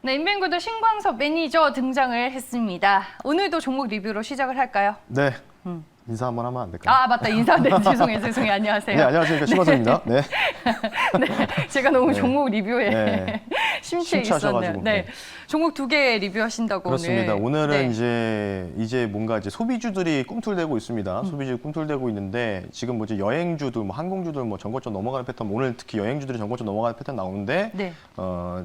네, 인벤구도 신광섭 매니저 등장을 했습니다. 오늘도 종목 리뷰로 시작을 할까요? 네. 인사 한번 하면 안 될까요? 아, 맞다. 인사. 네, 죄송해요. 안녕하세요. 네, 안녕하십니까. 신광섭입니다. 네. 네, 제가 너무 네. 종목 리뷰에 네. 심취해 있었네요. 심취하셔가지고, 네, 네. 종목 2개 리뷰하신다고 그렇습니다. 오늘. 오늘은 네. 이제 뭔가 이제 소비주들이 꿈틀대고 있습니다. 소비주들이 꿈틀대고 있는데 지금 뭐 이제 여행주들, 뭐 항공주들 뭐 전고점 넘어가는 패턴, 오늘 특히 여행주들이 전고점 넘어가는 패턴 나오는데 네.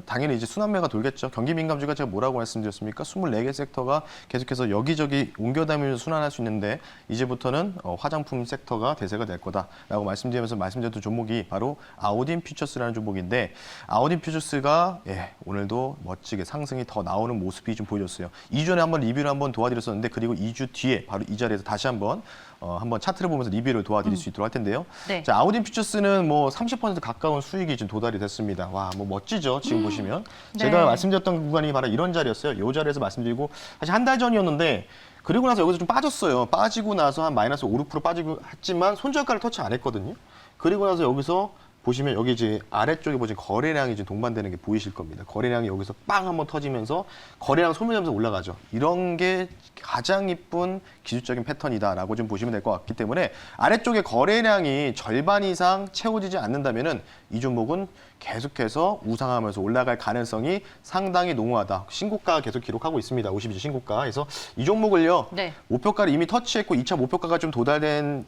당연히 이제 순환매가 돌겠죠. 경기 민감주가 제가 뭐라고 말씀드렸습니까? 24개 섹터가 계속해서 여기저기 옮겨다니면서 순환할 수 있는데 이제부터는 화장품 섹터가 대세가 될 거다라고 말씀드렸던 종목이 바로 아우딘 퓨처스라는 종목인데 아우딘 퓨처스가 오늘도 멋지게 상승이 더 나오는 모습이 좀 보여졌어요. 2주 전에 한번 리뷰를 한번 도와드렸었는데 그리고 2주 뒤에 바로 이 자리에서 다시 한번 차트를 보면서 리뷰를 도와드릴 수 있도록 할 텐데요. 네. 자, 아우딘 퓨처스는 뭐 30% 가까운 수익이 지금 도달이 됐습니다. 와, 뭐 멋지죠. 지금 보시면. 네. 제가 말씀드렸던 구간이 바로 이런 자리였어요. 이 자리에서 말씀드리고 사실 한 달 전이었는데 그리고 나서 여기서 좀 빠졌어요. 빠지고 나서 한 마이너스 5, 6% 빠지고 했지만 손절가를 터치 안 했거든요. 그리고 나서 여기서 보시면 여기 이제 아래쪽에 보시면 거래량이 지금 동반되는 게 보이실 겁니다. 거래량이 여기서 빵 한번 터지면서 거래량 소멸하면서 올라가죠. 이런 게 가장 이쁜 기술적인 패턴이다라고 좀 보시면 될 것 같기 때문에 아래쪽에 거래량이 절반 이상 채워지지 않는다면은 이 종목은 계속해서 우상하면서 올라갈 가능성이 상당히 농후하다. 신고가 계속 기록하고 있습니다. 52주 신고가. 그래서 이 종목을요. 네. 목표가를 이미 터치했고 2차 목표가가 좀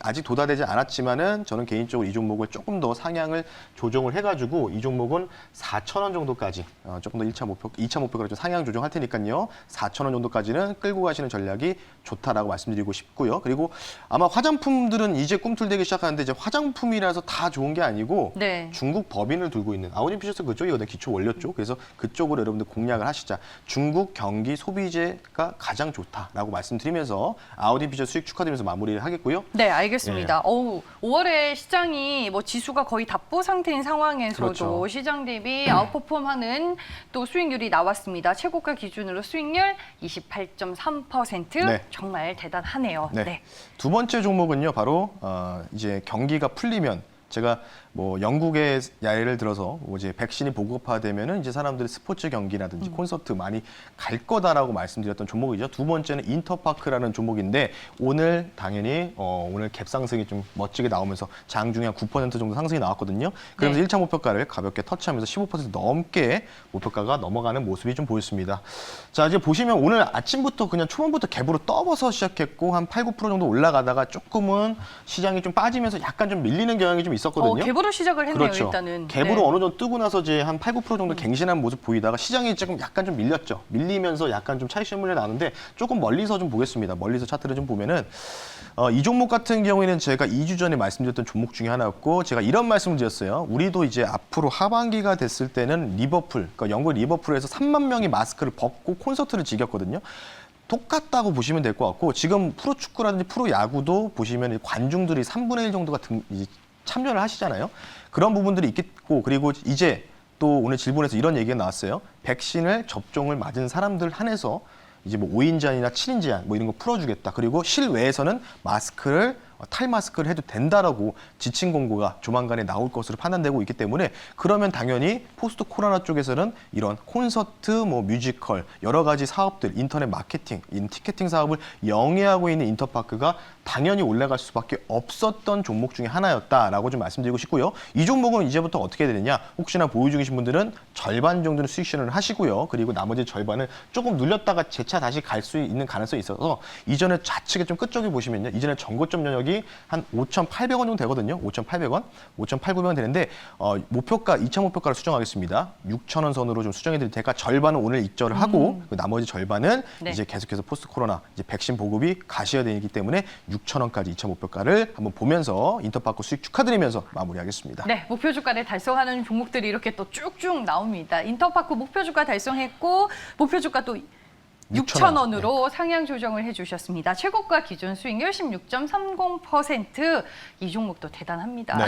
아직 도달되지 않았지만은 저는 개인적으로 이 종목을 조금 더 상향을 조정을 해가지고 이 종목은 4,000원 정도까지 조금 더 2차 목표가를 좀 상향 조정할 테니까요. 4,000원 정도까지는 끌고 가시는 전략이 좋다라고 말씀드리고 싶고요. 그리고 아마 화장품들은 이제 꿈틀대기 시작하는데 이제 화장품이라서 다 좋은 게 아니고 네. 중국 법인을 들고 있는 아우딘 퓨처스 그쪽이거든요. 기초 원료 쪽. 그래서 그쪽으로 여러분들 공략을 하시자. 중국 경기 소비재가 가장 좋다라고 말씀드리면서 아우딘 퓨처스 수익 축하드리면서 마무리를 하겠고요. 네, 알겠습니다. 예. 5월에 시장이 뭐 지수가 거의 답보 상태인 상황에서도 그렇죠. 시장 대비 아웃퍼폼하는 또 수익률이 나왔습니다. 최고가 기준으로 수익률 28.3%. 네. 정말 대단하네요. 네. 네. 두 번째 종목은요. 바로 이제 경기가 풀리면 제가 뭐 영국의 예를 들어서 뭐 이제 백신이 보급화되면은 이제 사람들이 스포츠 경기라든지 콘서트 많이 갈 거다라고 말씀드렸던 종목이죠. 두 번째는 인터파크라는 종목인데 오늘 당연히 오늘 갭 상승이 좀 멋지게 나오면서 장중에 한 9% 정도 상승이 나왔거든요. 그러면서 네. 1차 목표가를 가볍게 터치하면서 15% 넘게 목표가가 넘어가는 모습이 좀 보였습니다. 자, 이제 보시면 오늘 아침부터 그냥 초반부터 갭으로 떠서 시작했고 한 8, 9% 정도 올라가다가 조금은 시장이 좀 빠지면서 약간 좀 밀리는 경향이 좀 있었거든요. 갭으로 시작을 했네요, 그렇죠. 일단은. 갭으로 네. 어느 정도 뜨고 나서 이제 한 8, 9% 정도 갱신한 모습 보이다가 시장이 조금 약간 좀 밀렸죠. 밀리면서 약간 좀 차익실물이 나는데 조금 멀리서 좀 보겠습니다. 멀리서 차트를 좀 보면은 이 종목 같은 경우에는 제가 2주 전에 말씀드렸던 종목 중에 하나였고 제가 이런 말씀을 드렸어요. 우리도 이제 앞으로 하반기가 됐을 때는 리버풀, 그러니까 영국 리버풀에서 3만 명이 마스크를 벗고 콘서트를 즐겼거든요. 똑같다고 보시면 될 것 같고 지금 프로축구라든지 프로야구도 보시면 관중들이 3분의 1 정도가 참여를 하시잖아요. 그런 부분들이 있겠고 그리고 이제 또 오늘 질문에서 이런 얘기가 나왔어요. 백신을 접종을 맞은 사람들 한해서 이제 뭐 5인 제한이나 7인 제한 뭐 이런 거 풀어주겠다. 그리고 실외에서는 탈마스크를 해도 된다라고 지침 공고가 조만간에 나올 것으로 판단되고 있기 때문에 그러면 당연히 포스트 코로나 쪽에서는 이런 콘서트, 뭐 뮤지컬, 여러 가지 사업들, 인터넷 마케팅, 티켓팅 사업을 영위하고 있는 인터파크가 당연히 올라갈 수밖에 없었던 종목 중에 하나였다라고 좀 말씀드리고 싶고요. 이 종목은 이제부터 어떻게 되느냐? 혹시나 보유 중이신 분들은 절반 정도는 수익 실현을 하시고요. 그리고 나머지 절반은 조금 눌렸다가 재차 다시 갈 수 있는 가능성이 있어서 이전에 좌측에 좀 끝쪽에 보시면요. 이전에 전고점 영역이 한 5,800원 정도 되거든요. 5,800원, 5,800원 되는데 목표가 2차 목표가를 수정하겠습니다. 6,000원 선으로 좀 수정해 드릴 테니까 절반은 오늘 입절을 하고 나머지 절반은 네. 이제 계속해서 포스트 코로나 이제 백신 보급이 가셔야 되기 때문에 6,000원까지 2차 목표가를 한번 보면서 인터파크 수익 축하드리면서 마무리하겠습니다. 네, 목표 주가를 달성하는 종목들이 이렇게 또 쭉쭉 나옵니다. 인터파크 목표 주가 달성했고 목표 주가 또 6,000원으로 상향 조정을 해주셨습니다. 최고가 기준 수익률 16.30%. 이 종목도 대단합니다. 네.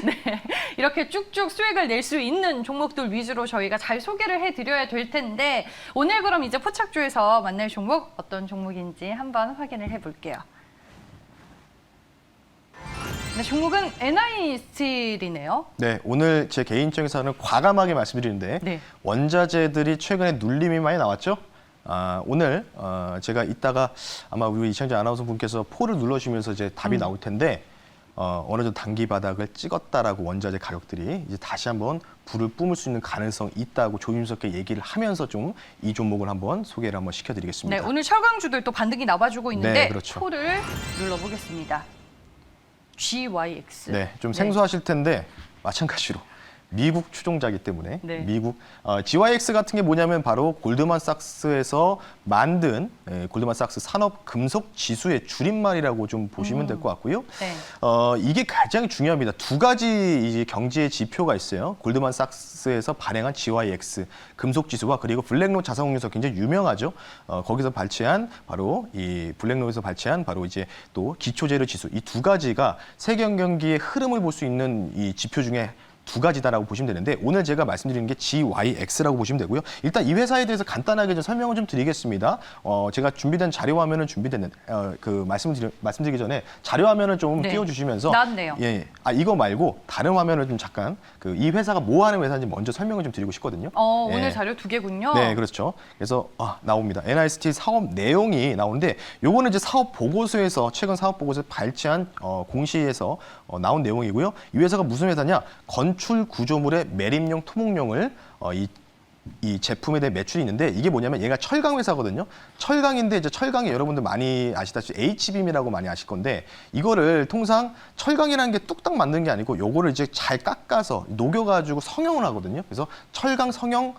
네, 이렇게 쭉쭉 수익을 낼 수 있는 종목들 위주로 저희가 잘 소개를 해드려야 될 텐데 오늘 그럼 이제 포착주에서 만날 종목 어떤 종목인지 한번 확인을 해볼게요. 네, 종목은 NI스틸이네요. 네, 오늘 제 개인적에서는 과감하게 말씀드리는데 네. 원자재들이 최근에 눌림이 많이 나왔죠. 오늘 제가 이따가 아마 우리 이창재 아나운서 분께서 포를 눌러주시면서 이제 답이 나올 텐데 어느 정도 단기 바닥을 찍었다라고 원자재 가격들이 이제 다시 한번 불을 뿜을 수 있는 가능성이 있다고 조심스럽게 얘기를 하면서 좀 이 종목을 한번 소개를 한번 시켜드리겠습니다. 네, 오늘 철강주들 또 반등이 나와주고 있는데 네, 그렇죠. 포를 눌러보겠습니다. GYX. 네, 좀 생소하실 텐데 마찬가지로 미국 추종자이기 때문에 네. 미국 GYX 같은 게 뭐냐면 바로 골드만삭스에서 만든 골드만삭스 산업 금속 지수의 줄임말이라고 좀 보시면 될 것 같고요. 네. 이게 가장 중요합니다. 두 가지 이제 경제 지표가 있어요. 골드만삭스에서 발행한 GYX 금속 지수와 그리고 블랙록 자산공유에서 굉장히 유명하죠. 거기서 발췌한 바로 이 블랙록에서 발췌한 바로 이제 또 기초재료 지수 이 두 가지가 세계 경기의 흐름을 볼 수 있는 이 지표 중에 두 가지다라고 보시면 되는데 오늘 제가 말씀드리는 게 GYX라고 보시면 되고요. 일단 이 회사에 대해서 간단하게 좀 설명을 좀 드리겠습니다. 제가 준비된 자료 화면은 준비됐는데 말씀드리기 전에 자료 화면을 좀 네. 띄워주시면서 나왔네요. 예, 이거 말고 다른 화면을 좀 잠깐 이 회사가 뭐 하는 회사인지 먼저 설명을 좀 드리고 싶거든요. 오늘 예. 자료 두 개군요. 네, 그렇죠. 그래서 나옵니다. NIST 사업 내용이 나오는데 요거는 이제 사업 보고서에서 최근 사업 보고서 발췌한 공시에서 나온 내용이고요. 이 회사가 무슨 회사냐? 건축 구조물의 매립용 토목용을 이 제품에 대한 매출이 있는데 이게 뭐냐면 얘가 철강 회사거든요. 철강인데 이제 철강이 여러분들 많이 아시다시피 H빔이라고 많이 아실 건데 이거를 통상 철강이라는 게 뚝딱 만드는 게 아니고 요거를 이제 잘 깎아서 녹여가지고 성형을 하거든요. 그래서 철강 성형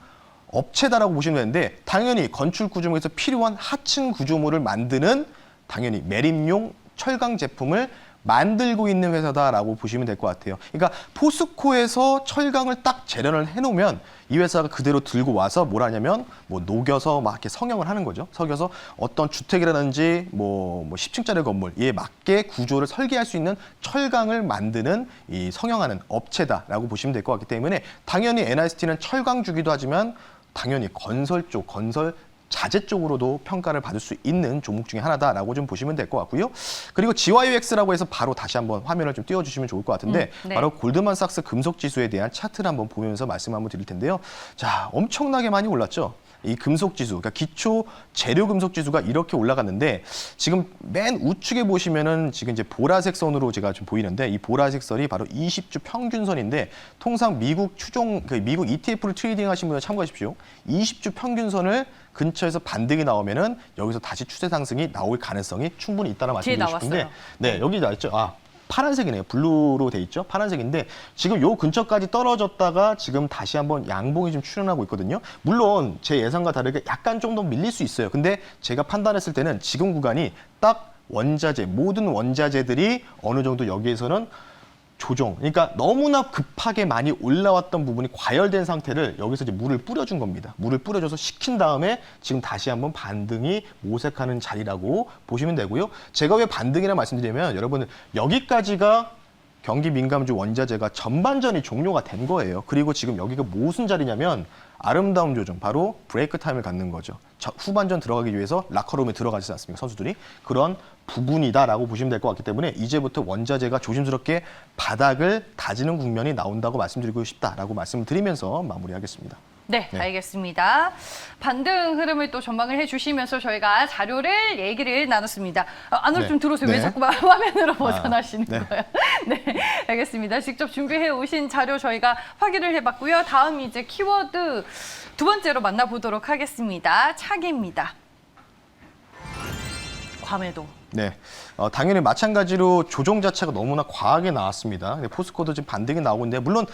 업체다라고 보시면 되는데 당연히 건축 구조물에서 필요한 하층 구조물을 만드는 당연히 매립용 철강 제품을 만들고 있는 회사다라고 보시면 될 것 같아요. 그러니까 포스코에서 철강을 딱 재련을 해놓으면 이 회사가 그대로 들고 와서 뭘 하냐면 뭐 녹여서 막 이렇게 성형을 하는 거죠. 석여서 어떤 주택이라든지 뭐 10층짜리 건물에 맞게 구조를 설계할 수 있는 철강을 만드는 이 성형하는 업체다라고 보시면 될 것 같기 때문에 당연히 NIST는 철강 주기도 하지만 당연히 건설 쪽, 건설 자재 쪽으로도 평가를 받을 수 있는 종목 중에 하나다라고 좀 보시면 될 것 같고요. 그리고 GYX라고 해서 바로 다시 한번 화면을 좀 띄워주시면 좋을 것 같은데 네. 바로 골드만삭스 금속지수에 대한 차트를 한번 보면서 말씀 한번 드릴 텐데요. 자, 엄청나게 많이 올랐죠. 이 금속지수, 그러니까 기초 재료 금속지수가 이렇게 올라갔는데 지금 맨 우측에 보시면은 지금 이제 보라색 선으로 제가 좀 보이는데 이 보라색 선이 바로 20주 평균선인데 통상 미국 미국 ETF를 트레이딩 하신 분들 참고하십시오. 20주 평균선을 근처에서 반등이 나오면은 여기서 다시 추세 상승이 나올 가능성이 충분히 있다는 말씀드리고 싶은데 나왔어요. 네, 여기 나왔죠. 파란색이네요. 블루로 돼 있죠. 파란색인데 지금 요 근처까지 떨어졌다가 지금 다시 한번 양봉이 좀 출현하고 있거든요. 물론 제 예상과 다르게 약간 좀 더 밀릴 수 있어요. 근데 제가 판단했을 때는 지금 구간이 딱 원자재, 모든 원자재들이 어느 정도 여기에서는 조정, 그러니까 너무나 급하게 많이 올라왔던 부분이 과열된 상태를 여기서 이제 물을 뿌려준 겁니다. 물을 뿌려줘서 식힌 다음에 지금 다시 한번 반등이 모색하는 자리라고 보시면 되고요. 제가 왜 반등이라 말씀드리면 여러분들 여기까지가 경기 민감주 원자재가 전반전이 종료가 된 거예요. 그리고 지금 여기가 무슨 자리냐면 아름다운 조정, 바로 브레이크 타임을 갖는 거죠. 후반전 들어가기 위해서 라커룸에 들어가지 않습니까, 선수들이? 그런 부분이다라고 보시면 될 것 같기 때문에 이제부터 원자재가 조심스럽게 바닥을 다지는 국면이 나온다고 말씀드리고 싶다라고 말씀을 드리면서 마무리하겠습니다. 네, 네. 알겠습니다. 반등 흐름을 또 전망을 해주시면서 저희가 자료를 얘기를 나눴습니다. 안으로 네. 좀 들어오세요. 왜 네. 자꾸 화면으로 벗어나시는 네. 거예요? 네, 알겠습니다. 직접 준비해 오신 자료 저희가 확인을 해봤고요. 다음 이제 키워드 두 번째로 만나보도록 하겠습니다. 차기입니다. 과매도. 네, 당연히 마찬가지로 조정 자체가 너무나 과하게 나왔습니다. 근데 포스코도 지금 반등이 나오고 있는데 물론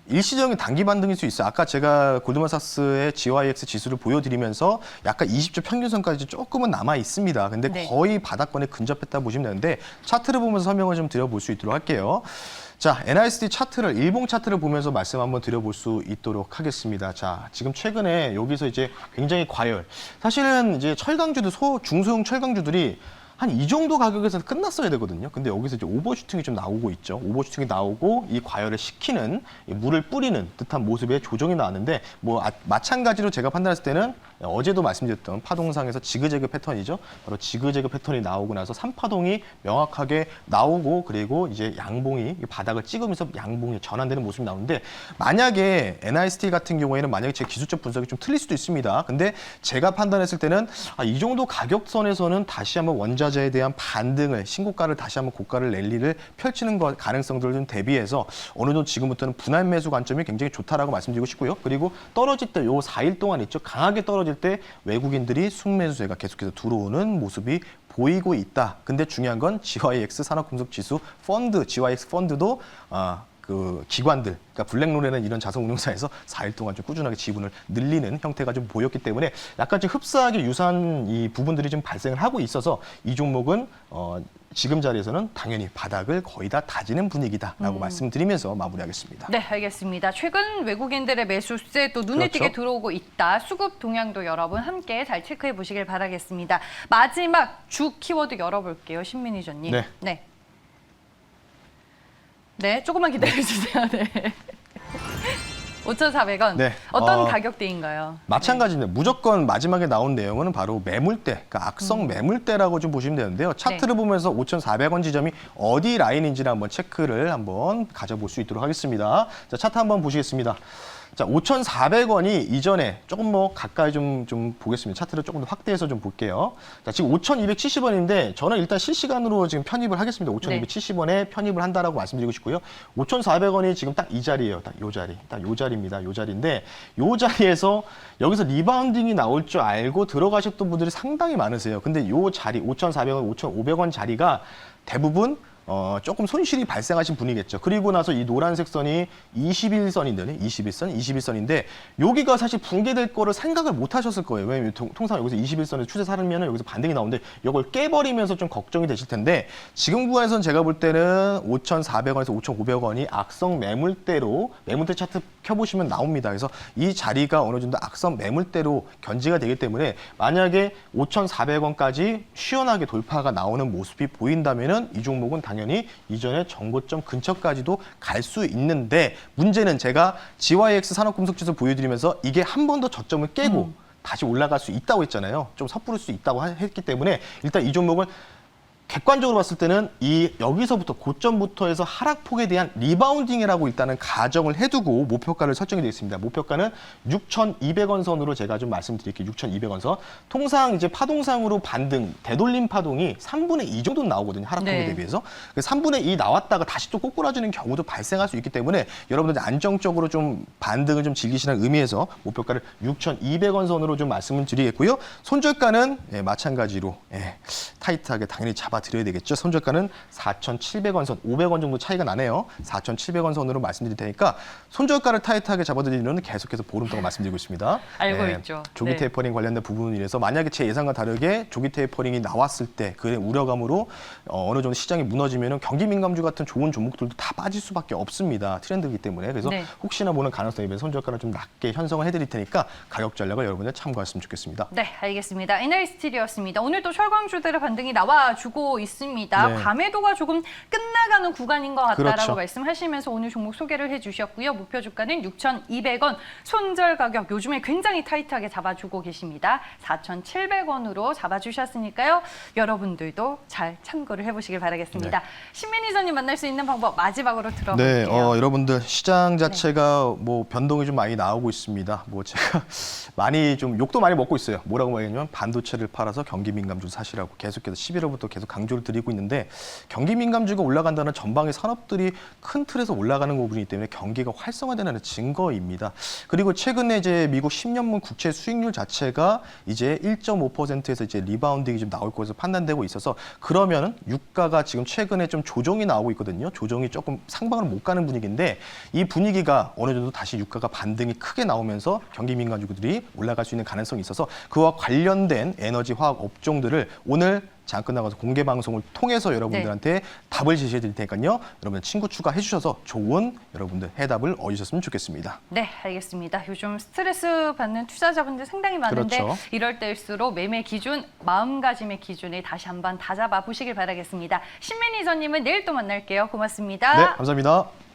일시적인 단기 반등일 수 있어요. 아까 제가 골드만삭스의 GYX 지수를 보여드리면서 약간 20주 평균선까지 조금은 남아 있습니다. 근데 네. 거의 바닥권에 근접했다 보시면 되는데 차트를 보면서 설명을 좀 드려볼 수 있도록 할게요. 자, NIST 차트를 일봉 차트를 보면서 말씀 한번 드려볼 수 있도록 하겠습니다. 자, 지금 최근에 여기서 이제 굉장히 과열. 사실은 이제 철강주들 중소형 철강주들이 한 이 정도 가격에서 끝났어야 되거든요. 근데 여기서 이제 오버슈팅이 좀 나오고 있죠. 오버슈팅이 나오고 이 과열을 식히는 이 물을 뿌리는 듯한 모습의 조정이 나왔는데 마찬가지로 제가 판단했을 때는 어제도 말씀드렸던 파동상에서 지그재그 패턴이죠. 바로 지그재그 패턴이 나오고 나서 3파동이 명확하게 나오고 그리고 이제 양봉이 바닥을 찍으면서 양봉이 전환되는 모습이 나오는데 만약에 NIST 같은 경우에는 만약에 제 기술적 분석이 좀 틀릴 수도 있습니다. 근데 제가 판단했을 때는 이 정도 가격선에서는 다시 한번 원자재에 대한 반등을 신고가를 다시 한번 고가를 랠리를 펼치는 가능성들을 좀 대비해서 어느 정도 지금부터는 분할 매수 관점이 굉장히 좋다라고 말씀드리고 싶고요. 그리고 떨어질 때 요 4일 동안 있죠. 강하게 떨어질 때 외국인들이 순매수세가 계속해서 들어오는 모습이 보이고 있다. 근데 중요한 건 GYX 산업금속지수 펀드, GYX 펀드도 그 기관들, 그러니까 블랙론이라는 이런 자산운용사에서 4일 동안 좀 꾸준하게 지분을 늘리는 형태가 좀 보였기 때문에 약간 좀 흡사하게 유사한 이 부분들이 좀 발생을 하고 있어서 이 종목은 지금 자리에서는 당연히 바닥을 거의 다 다지는 분위기다라고 말씀드리면서 마무리하겠습니다. 네, 알겠습니다. 최근 외국인들의 매수세 또 눈에 그렇죠. 띄게 들어오고 있다. 수급 동향도 여러분 함께 잘 체크해 보시길 바라겠습니다. 마지막 주 키워드 열어볼게요. 신민희 전님. 네. 네, 조금만 기다려주세요. 네. 5,400원. 네. 어떤 가격대인가요? 마찬가지입니다. 무조건 마지막에 나온 내용은 바로 매물대, 그러니까 악성 매물대라고 좀 보시면 되는데요. 차트를 보면서 5,400원 지점이 어디 라인인지를 한번 체크를 한번 가져볼 수 있도록 하겠습니다. 자, 차트 한번 보시겠습니다. 자, 5,400원이 이전에 조금 뭐 가까이 좀 보겠습니다. 차트를 조금 더 확대해서 좀 볼게요. 자, 지금 5,270원인데 저는 일단 실시간으로 지금 편입을 하겠습니다. 5,270원에 편입을 한다라고 말씀드리고 싶고요. 5,400원이 지금 딱 이 자리예요. 딱 이 자리. 딱 이 자리입니다. 이 자리인데 이 자리에서 여기서 리바운딩이 나올 줄 알고 들어가셨던 분들이 상당히 많으세요. 근데 이 자리 5,400원, 5,500원 자리가 대부분 조금 손실이 발생하신 분이겠죠. 그리고 나서 이 노란색 선이 21선인데, 21선인데 여기가 사실 붕괴될 거를 생각을 못 하셨을 거예요. 왜냐면 통상 여기서 21선에 추세 살면 여기서 반등이 나오는데 이걸 깨버리면서 좀 걱정이 되실 텐데 지금 구간에서는 제가 볼 때는 5,400원에서 5,500원이 악성 매물대로 매물대 차트 켜보시면 나옵니다. 그래서 이 자리가 어느 정도 악성 매물대로 견지가 되기 때문에 만약에 5,400원까지 시원하게 돌파가 나오는 모습이 보인다면은 이 종목은 당연히 이전에 정고점 근처까지도 갈 수 있는데 문제는 제가 GYX 산업금속지수 보여드리면서 이게 한 번 더 저점을 깨고 다시 올라갈 수 있다고 했잖아요. 좀 섣부를 수 있다고 했기 때문에 일단 이 종목은 객관적으로 봤을 때는 여기서부터 고점부터 해서 하락폭에 대한 리바운딩이라고 일단은 가정을 해두고 목표가를 설정이 되어 있습니다. 목표가는 6,200원 선으로 제가 좀 말씀드릴게요. 6,200원 선. 통상 이제 파동상으로 반등, 되돌림 파동이 3분의 2 정도 나오거든요. 하락폭에 대비해서. 3분의 2 나왔다가 다시 또 꼬꾸라지는 경우도 발생할 수 있기 때문에 여러분들 안정적으로 좀 반등을 좀 즐기시는 의미에서 목표가를 6,200원 선으로 좀 말씀을 드리겠고요. 손절가는 마찬가지로 타이트하게 당연히 드려야 되겠죠. 손절가는 4,700원 선, 500원 정도 차이가 나네요. 4,700원 선으로 말씀드릴 테니까 손절가를 타이트하게 잡아드리는 계속해서 보름 동안 말씀드리고 있습니다. 알고 있죠. 조기 테이퍼링 관련된 부분을 인해서 만약에 제 예상과 다르게 조기 테이퍼링이 나왔을 때 그 우려감으로 어느 정도 시장이 무너지면 경기 민감주 같은 좋은 종목들도 다 빠질 수밖에 없습니다. 트렌드이기 때문에. 그래서 혹시나 모르는 가능성에 비해 손절가를 좀 낮게 형성을 해드릴 테니까 가격 전략을 여러분들 참고하시면 좋겠습니다. 네, 알겠습니다. NIST였습니다. 오늘 또 철광주들의 반등이 나와주고 있습니다. 감해도가 조금 끝나가는 구간인 것 같다라고 말씀하시면서 오늘 종목 소개를 해주셨고요. 목표 주가는 6,200원, 손절 가격 요즘에 굉장히 타이트하게 잡아주고 계십니다. 4,700원으로 잡아주셨으니까요. 여러분들도 잘 참고를 해보시길 바라겠습니다. 신민희 전님 만날 수 있는 방법 마지막으로 들어볼게요. 여러분들 시장 자체가 뭐 변동이 좀 많이 나오고 있습니다. 뭐 제가 많이 좀 욕도 많이 먹고 있어요. 뭐라고 말했냐면 반도체를 팔아서 경기 민감주 사시라고 계속해서 11월부터 계속 강조를 드리고 있는데 경기 민감주가 올라간다는 전방의 산업들이 큰 틀에서 올라가는 부분이기 때문에 경기가 활성화되는 증거입니다. 그리고 최근에 이제 미국 10년물 국채 수익률 자체가 이제 1.5%에서 이제 리바운딩이 좀 나올 것으로 판단되고 있어서 그러면은 유가가 지금 최근에 좀 조정이 나오고 있거든요. 조정이 조금 상방으로 못 가는 분위기인데 이 분위기가 어느 정도 다시 유가가 반등이 크게 나오면서 경기 민감주들이 올라갈 수 있는 가능성이 있어서 그와 관련된 에너지 화학 업종들을 오늘 장 끝나가서 공개 방송을 통해서 여러분들한테 답을 제시해 드릴 테니까요. 여러분 친구 추가해 주셔서 좋은 여러분들 해답을 얻으셨으면 좋겠습니다. 네, 알겠습니다. 요즘 스트레스 받는 투자자분들 상당히 많은데 이럴 때일수록 매매 기준, 마음가짐의 기준을 다시 한번 다잡아 보시길 바라겠습니다. 신민희 전님은 내일 또 만날게요. 고맙습니다. 네, 감사합니다.